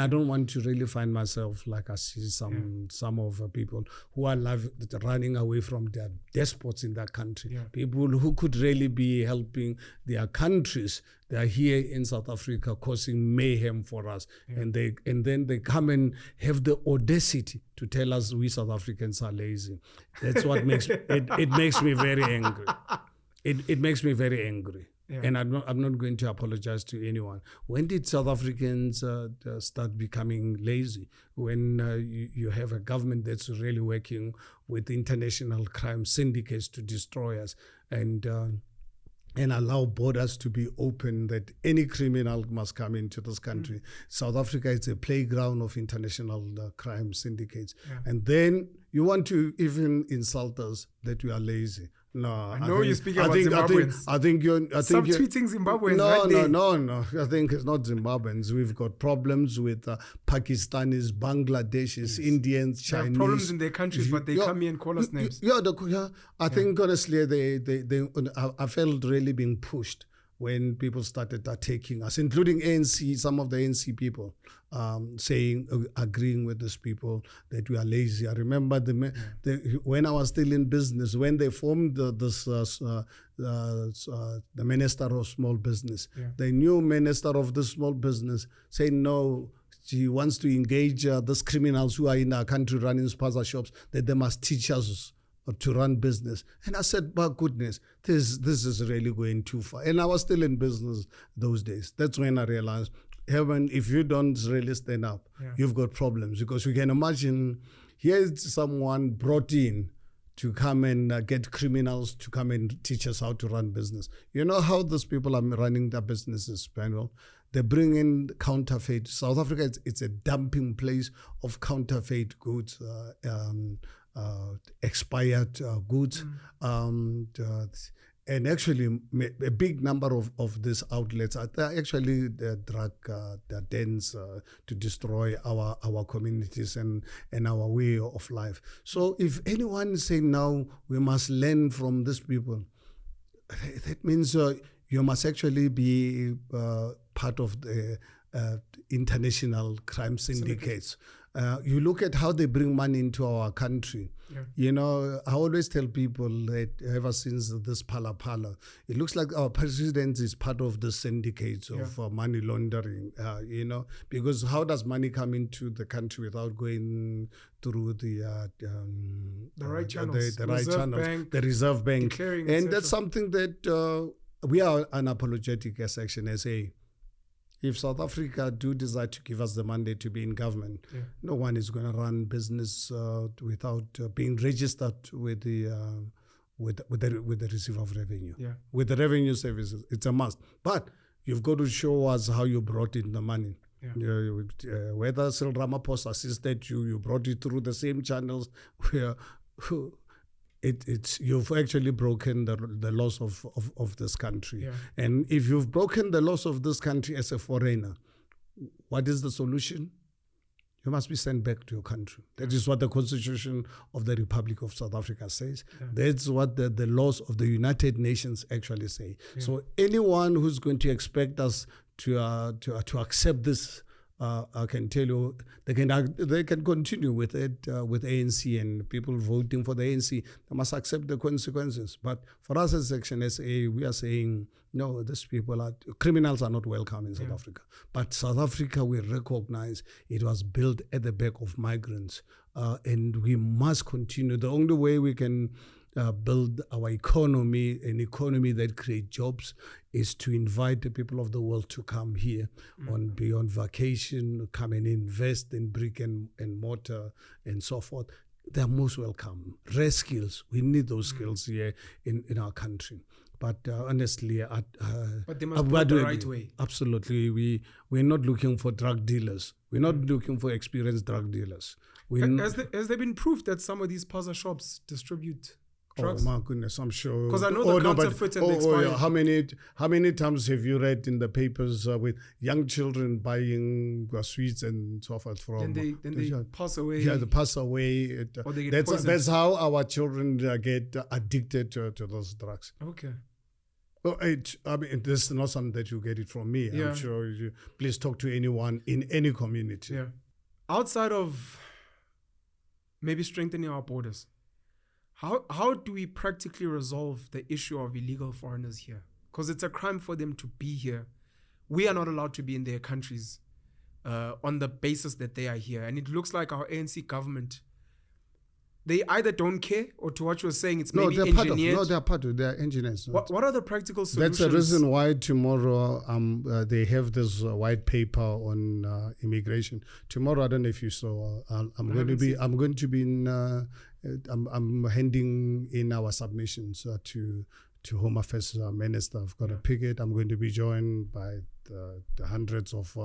I don't want to really find myself like I see some of people who are running away from their despots in that country. Yeah. People who could really be helping their countries. They are here in South Africa causing mayhem for us. Yeah. And then they come and have the audacity to tell us we South Africans are lazy. That's what makes it makes me very angry. It makes me very angry. Yeah. And I'm not going to apologize to anyone. When did South Africans start becoming lazy? When you have a government that's really working with international crime syndicates to destroy us and allow borders to be open, that any criminal must come into this country. South Africa is a playground of international crime syndicates. Yeah. And then you want to even insult us that we are lazy. No, I know you're speaking about Zimbabweans. I think you're subtweeting Zimbabweans. No. I think it's not Zimbabweans. We've got problems with Pakistanis, Bangladeshis, Indians, Chinese. They have problems in their countries, but they come here and call us names. I think honestly, I felt really being pushed when people started attacking us, including ANC, some of the ANC people agreeing with these people that we are lazy. I remember when I was still in business, when they formed the Minister of Small Business, the new Minister of the Small Business saying no, she wants to engage these criminals who are in our country running spaza shops, that they must teach us to run business. And I said, my goodness, this is really going too far. And I was still in business those days. That's when I realized, Herman, if you don't really stand up, you've got problems. Because you can imagine, here's someone brought in to come and get criminals to come and teach us how to run business. You know how those people are running their businesses, Penuel? They bring in counterfeit. South Africa, it's a dumping place of counterfeit goods, expired goods. And actually, a big number of these outlets are actually drug dens to destroy our communities and our way of life. So if anyone is saying now we must learn from these people, that means you must actually be part of the international crime syndicates. You look at how they bring money into our country. Yeah. You know, I always tell people that ever since this Phalaphala, it looks like our president is part of the syndicates of money laundering, you know, because how does money come into the country without going through the right channels, the Reserve Bank. Declaring, and that's something that we are unapologetic as Action SA. If South Africa do decide to give us the mandate to be in government, no one is going to run business without being registered with the receiver of revenue. Yeah. With the revenue services, it's a must. But you've got to show us how you brought in the money. Yeah. Whether Cyril Ramaphosa assisted you, you brought it through the same channels where you've actually broken the laws of this country. Yeah. And if you've broken the laws of this country as a foreigner, what is the solution? You must be sent back to your country. That is what the Constitution of the Republic of South Africa says. Yeah. That's what the laws of the United Nations actually say. Yeah. So anyone who's going to expect us to accept this, I can tell you, they can continue with it with ANC and people voting for the ANC. They must accept the consequences. But for us as Section SA, we are saying, no, these people criminals are not welcome in South Africa. But South Africa, we recognize it was built at the back of migrants. And we must continue. The only way we can build our economy, an economy that creates jobs, is to invite the people of the world to come here beyond vacation, come and invest in brick and mortar and so forth. They're most welcome. Rare skills, we need those skills here in our country. But honestly, but they must do it the right way. Absolutely, we're not looking for drug dealers. We're not looking for experienced drug dealers. Has there been proof that some of these spaza shops distribute drugs? Oh my goodness, I'm sure. Because I know the counterfeit and the expired. How many times have you read in the papers with young children buying sweets and so forth from? Then they pass away. Yeah, they pass away. Or they get that's how our children get addicted to those drugs. Okay. I mean, this is not something that you get it from me. Yeah. I'm sure please talk to anyone in any community. Yeah. Outside of maybe strengthening our borders, how do we practically resolve the issue of illegal foreigners here? Because it's a crime for them to be here. We are not allowed to be in their countries on the basis that they are here. And it looks like our ANC government, they either don't care, or to what you're saying, it's maybe engineered. They're part of. They're engineers. What are the practical solutions? That's the reason why tomorrow they have this white paper on immigration. Tomorrow, I don't know if you saw. I'm going to be in. I'm handing in our submissions to Home Affairs Minister. I've got to pick it. I'm going to be joined by the hundreds of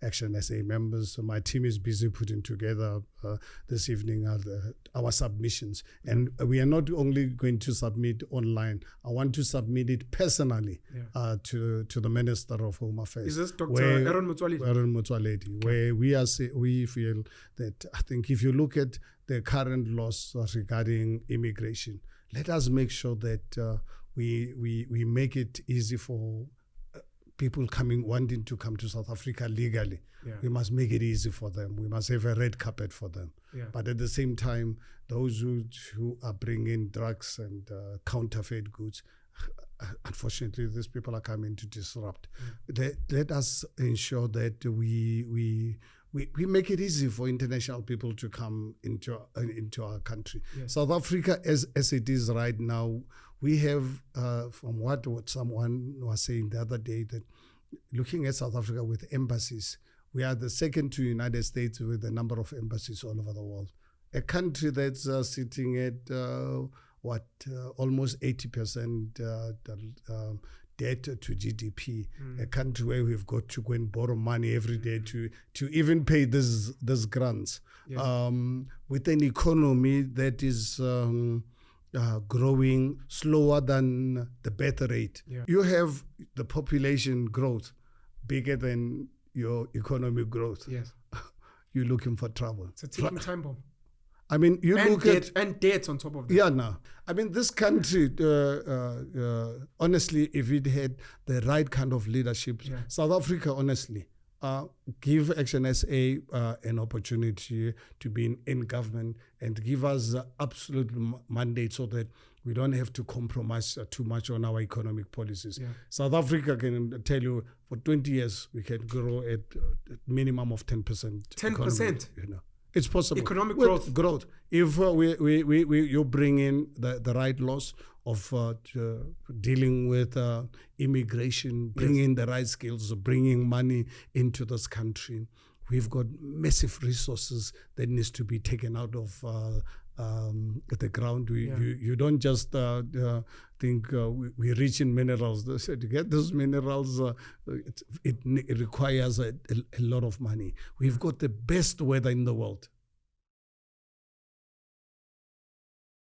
Action SA members. So my team is busy putting together this evening our submissions. And we are not only going to submit online. I want to submit it personally to the Minister of Home Affairs. Is this Dr. Herman Motsoaledi? Where we feel that, I think if you look at the current laws regarding immigration, let us make sure that we make it easy for people wanting to come to South Africa legally. Yeah. We must make it easy for them. We must have a red carpet for them. Yeah. But at the same time, those who are bringing drugs and counterfeit goods, unfortunately, these people are coming to disrupt. Let us ensure that we make it easy for international people to come into our country. Yes. South Africa, as it is right now, we have, from what someone was saying the other day, that looking at South Africa with embassies, we are the second to United States with the number of embassies all over the world. A country that's sitting at almost 80% debt to GDP, a country where we've got to go and borrow money every day to even pay these grants, with an economy that is growing slower than the birth rate. Yeah. You have the population growth bigger than your economic growth. Yes. You're looking for trouble. It's a ticking time bomb. I mean, and debt on top of that. Yeah, no. I mean, this country, honestly, if it had the right kind of leadership, South Africa, honestly, give Action SA an opportunity to be in government and give us absolute mandate so that we don't have to compromise too much on our economic policies. Yeah. South Africa can tell you for 20 years we can grow at a minimum of 10%. 10%? You know. It's possible. Economic growth. If you bring in the right laws of dealing with immigration, bringing in the right skills, bringing money into this country, we've got massive resources that needs to be taken out of the ground. You don't just think we're rich in minerals. To get those minerals, it requires a lot of money. We've got the best weather in the world.